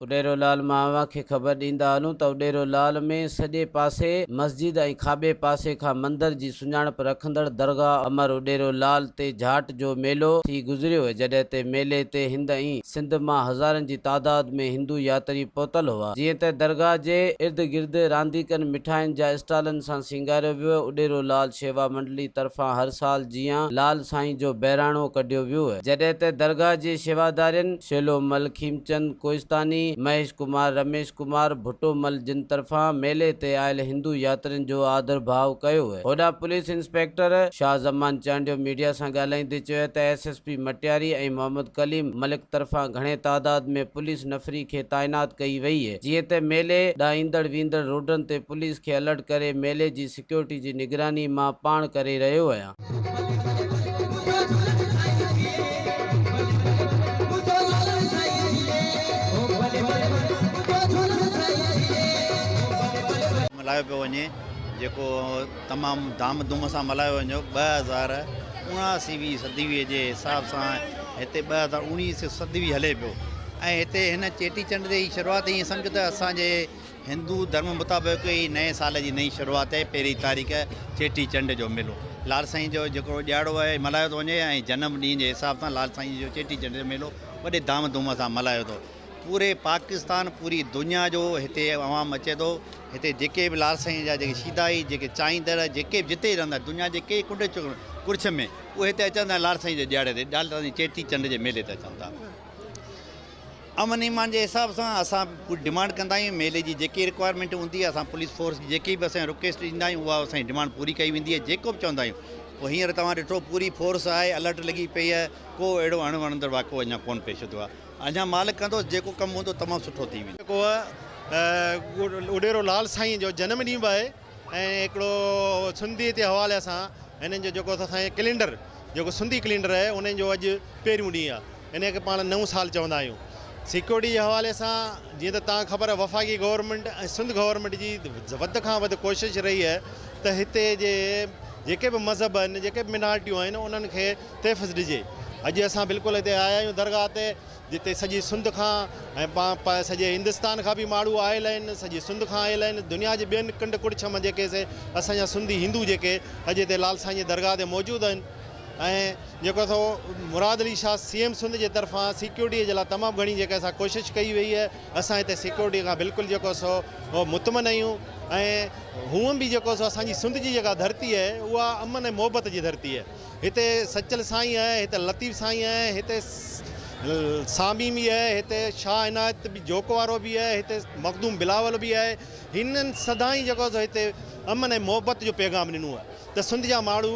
उडेरोलाल मां खे ख़बर ॾींदा हलूं त उडेरोलाल में सॼे पासे मस्जिद ऐं खाॿे पासे खां मंदर जी सुञाणप रखंदड़ दरगाह अमर उडेरोलाल ते झाट जो मेलो थी गुज़रियो है, जॾहिं ते मेले ते हिंद ऐं सिंध मां हज़ारनि जी तादाद में हिंदू यात्री पहुतल हुआ। जीअं त दरगाह जे इर्द गिर्द रांदीकनि मिठाइनि जा स्टॉलनि सां सिंगारियो वियो। उडेरोलाल शेवा मंडली तरफ़ां हर साल जीअं लाल साईं जो बहिराणो कढियो वियो है, जॾहिं त दरगाह जे शेवादारनि शेलोमल, खीमचंद कोहिस्तानी, महेश कुमार, रमेश कुमार, भुटोमल जिन तरफ़ां मेले ते आयल हिंदू यात्रियुनि जो आदर भाव कयो है। होॾां पुलिस इंस्पेक्टर शाह ज़मान चांडियो मीडिया सां ॻाल्हाईंदे चयो त SSP मटियारी ऐं मोहम्मद कलीम मलिक तरफ़ां घणे तादाद में पुलिस नफ़री खे तैनात कई वई है। जीअं त मेले ॾांहुं ईंदड़ वींदड़ रोडनि ते पुलिस खे अलर्ट करे मेले जी सिक्योरिटी जी निगरानी मां पाण करे रहियो आहियां। मल्हायो पियो वञे, जेको तमामु धाम धूम सां मल्हायो वञो। 2079वीं सदीअ जे हिसाब सां हिते 2019 सदवी हले पियो ऐं हिते हिन चेटीचंड जी शुरूआति ईअं सम्झो त असांजे हिंदू धर्म मुताबिक़ ई नए साल जी नई शुरूआति आहे। 1 तारीख़ चेटीचंड जो मेलो लाल साईं जो जेको ॾियारो आहे मल्हायो थो वञे ऐं जनम ॾींहं जे हिसाब सां लाल साईं जो चेटीचंड जो मेलो वॾे धाम धूम सां मल्हायो थो। पूरे पाकिस्तान, पूरी दुनिया जो हिते अवाम अचे थो। हिते जेके बि लाल साईं जा जेके शीदाई, जेके चाहींदड़, जेके बि जिते रहंदा दुनिया जे के कुर्छ में, उहे हिते अचनि था लाल साईं जे ॾियारे ते, लाल साईं चेटीचंड जे मेले ते अचनि था। अमन ईमान जे हिसाब सां असां पूरी डिमांड कंदा आहियूं। मेले जी जेकी रिक्वायरमेंट हूंदी आहे असां पुलिस फोर्स जेकी बि असां रिक्वेस्ट ॾींदा आहियूं उहा असांजी डिमांड पूरी कई वेंदी आहे। जेको बि चवंदा आहियूं पोइ हींअर तव्हां ॾिठो पूरी फोर्स आहे, अलर्ट लॻी पई आहे, को अहिड़ो अणवणंदड़ वाक़ियो अञा कोन पेश थियो आहे। अञा मालिक कंदो, जेको कमु हूंदो तमामु सुठो थी वेंदो। जेको आहे उडेरोलाल साईं जो जनम ॾींहुं बि आहे ऐं हिकिड़ो सिंधी जे हवाले सां हिननि जो जेको असांजे कैलेंडर, जेको सिंधी कैलेंडर आहे उन्हनि जो अॼु पहिरियों ॾींहुं आहे। इन खे पाण नओं साल चवंदा आहियूं। सिक्योरिटी जे हवाले सां जीअं त तव्हां ख़बर आहे वफ़ाक़ी गवर्नमेंट ऐं सिंध गवर्नमेंट जी वधि खां वधि कोशिशि रही आहे त हिते जे जेके बि मज़हब आहिनि, जेके बि मिनारिटियूं आहिनि उन्हनि खे तहफ़ुज़ ॾिजे। अॼु असां बिल्कुलु हिते आया आहियूं दरगाह ते, जिते सॼी सिंध खां ऐं सॼे हिंदुस्तान खां बि माण्हू आयल आहिनि, सॼी सिंध खां आयल आहिनि। दुनिया जे ॿियनि कंड कुड़छ मां जेके असांजा सिंधी हिंदू जेके अॼु हिते लाल साईं जी दरगाह ते मौजूदु आहिनि। ऐं जेको सो मुराद अली शाह CM सिंध जे तरफ़ां सिक्योरिटीअ जे लाइ तमामु घणी जेका असां कोशिशि कई वई आहे। असां हिते सिक्योरिटी खां बिल्कुलु जेको सो मुतमन आहियूं ऐं हूअं बि जेको सो असांजी सिंध जी जेका धरती आहे उहा अमन ऐं मोहबत जी धरती आहे। हिते सचल साईं आहे, हिते लतीफ़ साईं आहे, हिते सामी बि आहे, हिते शाह इनायत बि जोक वारो बि आहे, हिते मखदूम बिलावल बि आहे। हिननि सदाई जेको सो हिते अमन ऐं मोहबत जो पैगाम ॾिनो आहे त सिंध जा माण्हू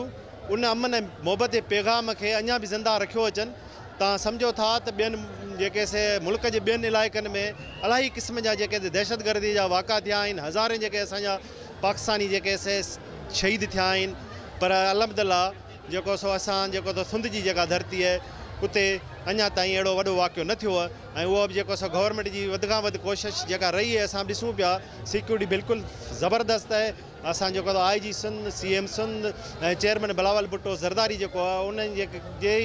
उन अमन ऐं मोहबत जे पैगाम खे अञा बि ज़िंदा रखियो अचनि। तव्हां सम्झो था त ॿियनि जेके मुल्क जे ॿियनि इलाइक़नि में इलाही क़िस्म जा जेके दहशतगर्दी जा वाक़ा थिया आहिनि, हज़ारे जेके असांजा पाकिस्तानी जेके शहीद थिया आहिनि, पर अल्हम्दुलिल्लाह जेको सो असां जेको त सिंध जी जेका धरती आहे उते अञा ताईं अहिड़ो वॾो वाक़ियो न थियो आहे। ऐं उहो बि जेको सो गवर्नमेंट जी वधि खां वधि कोशिशि जेका रही आहे, असां ॾिसूं पिया सिक्योरिटी बिल्कुलु ज़बरदस्त आहे। असां जेको IG सिंध, CM सिंध ऐं चेयरमैन बिलावल भुट्टो ज़रदारी जेको आहे उन्हनि जे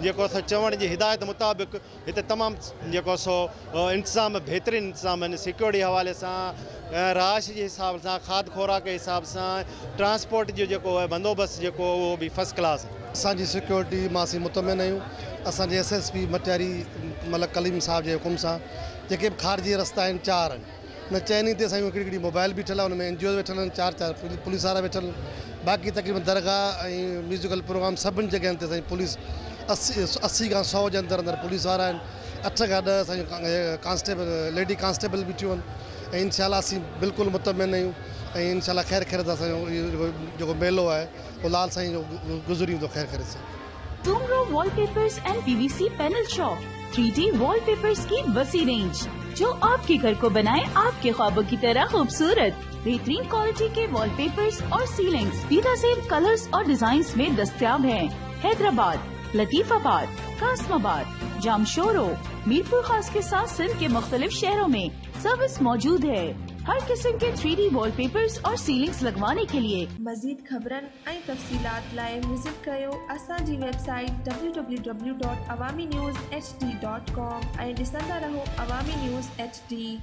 जेको सो चवण जी हिदायत मुताबिक़ हिते तमामु जेको सो इंतिज़ाम बहितरीनु इंतिज़ाम आहिनि। सिक्योरिटी हवाले सां, रहाइश जे हिसाब सां, खाद खुराक जे हिसाब सां, ट्रांसपोर्ट जो जेको आहे बंदोबस्तु जेको उहो बि फर्स्ट क्लास आहे। असांजी सिक्योरिटी मां असीं मुतमिन आहियूं। असांजे SSP मटियारी मलिक कलीम साहब जे हुकुम सां जेके बि ख़ारिजी रस्ता आहिनि 4 आहिनि। उन चइनी ते असांजूं हिकिड़ी मोबाइल बीठल आहे, हुन में NGO वेठल आहिनि, 4 पुलिस वारा वेठल। बाक़ी तक़रीबन दरगाह ऐं म्यूज़िकल प्रोग्राम सभिनी जॻहियुनि ते असांजी पुलिस 80 खां 100 जे अंदरि पुलिस वारा आहिनि। 8 खां 10 असांजूं कांस्टेबल, लेडी कांस्टेबल बीठियूं आहिनि। ऐं इंशाअल्लाह असीं बिल्कुलु मुतमिन आहियूं ऐं इंशाअल्लाह ख़ैर ख़ैर सां असांजो जेको मेलो आहे वो लाल साईं जो गुज़री वेंदो ख़ैर ख़ैर सां। Tomorrow wallpapers and PVC panel shop 3D wallpapers की वसी रेंज जो आपके घर को बनाए आपके ख्वाबों की तरह खूबसूरत। बेहतरीन क्वालिटी के वॉलपेपर्स और सीलिंग्स बेहतरीन कलर्स और डिजाइन्स में दस्तयाब हैं। हैदराबाद, लतीफाबाद, कासमाबाद, जामशोरो, मीरपुर खास के साथ सिंध के मुख्तलिफ शहरों में सर्विस मौजूद है। हर किस्म के 3D वॉलपेपर्स और सीलिंग्स लगवाने के लिए। मज़ीद ख़बरन ऐं तफ़सीलात लाइ विज़िट कयो असांजी वेबसाइट www.awamiNewsHD.com ऐं ॾिसंदा रहो अवामी न्यूज़ HD।